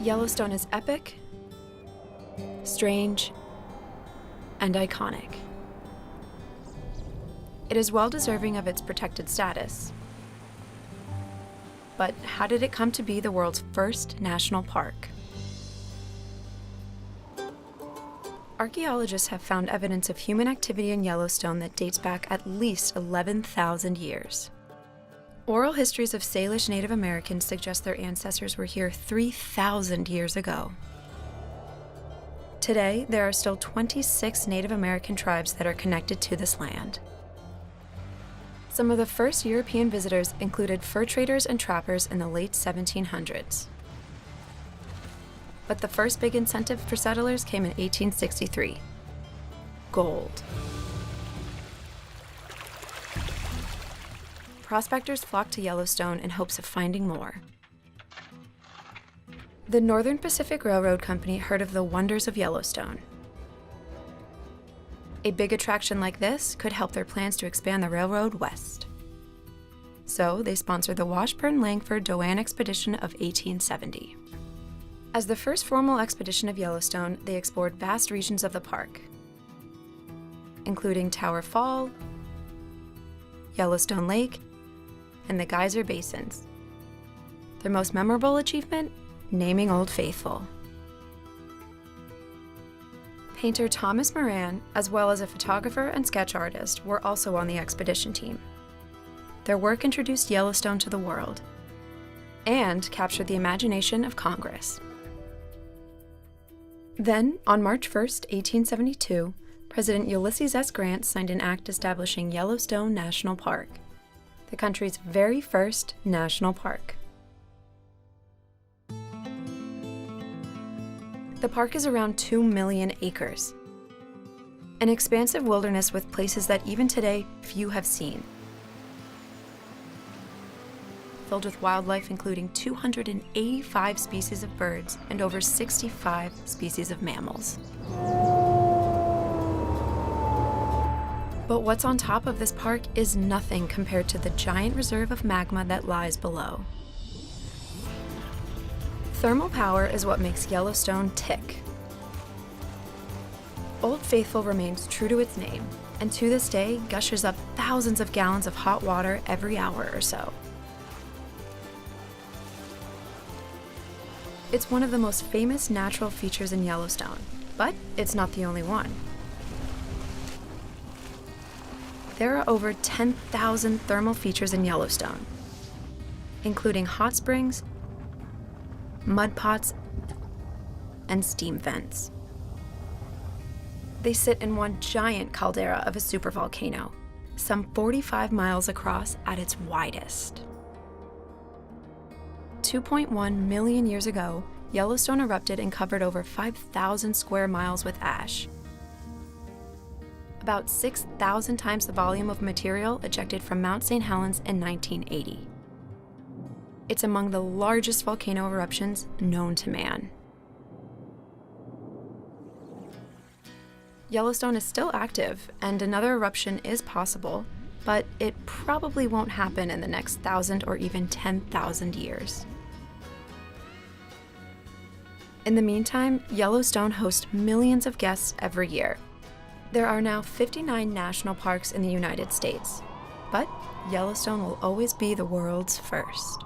Yellowstone is epic, strange, and iconic. It is well deserving of its protected status. But how did it come to be the world's first national park? Archaeologists have found evidence of human activity in Yellowstone that dates back at least 11,000 years. Oral histories of Salish Native Americans suggest their ancestors were here 3,000 years ago. Today, there are still 26 Native American tribes that are connected to this land. Some of the first European visitors included fur traders and trappers in the late 1700s. But the first big incentive for settlers came in 1863: gold. Prospectors flocked to Yellowstone in hopes of finding more. The Northern Pacific Railroad Company heard of the wonders of Yellowstone. A big attraction like this could help their plans to expand the railroad west. So they sponsored the Washburn-Langford-Doane Expedition of 1870. As the first formal expedition of Yellowstone, they explored vast regions of the park, including Tower Fall, Yellowstone Lake, and the Geyser Basins. Their most memorable achievement? Naming Old Faithful. Painter Thomas Moran, as well as a photographer and sketch artist, were also on the expedition team. Their work introduced Yellowstone to the world and captured the imagination of Congress. Then, on March 1, 1872, President Ulysses S. Grant signed an act establishing Yellowstone National Park, the country's very first national park. The park is around 2 million acres, an expansive wilderness with places that even today few have seen. Filled with wildlife including 285 species of birds and over 65 species of mammals. But what's on top of this park is nothing compared to the giant reserve of magma that lies below. Thermal power is what makes Yellowstone tick. Old Faithful remains true to its name, and to this day gushes up thousands of gallons of hot water every hour or so. It's one of the most famous natural features in Yellowstone, but it's not the only one. There are over 10,000 thermal features in Yellowstone, including hot springs, mud pots, and steam vents. They sit in one giant caldera of a supervolcano, some 45 miles across at its widest. 2.1 million years ago, Yellowstone erupted and covered over 5,000 square miles with ash. About 6,000 times the volume of material ejected from Mount St. Helens in 1980. It's among the largest volcano eruptions known to man. Yellowstone is still active, and another eruption is possible, but it probably won't happen in the next 1,000 or even 10,000 years. In the meantime, Yellowstone hosts millions of guests every year. There are now 59 national parks in the United States, but Yellowstone will always be the world's first.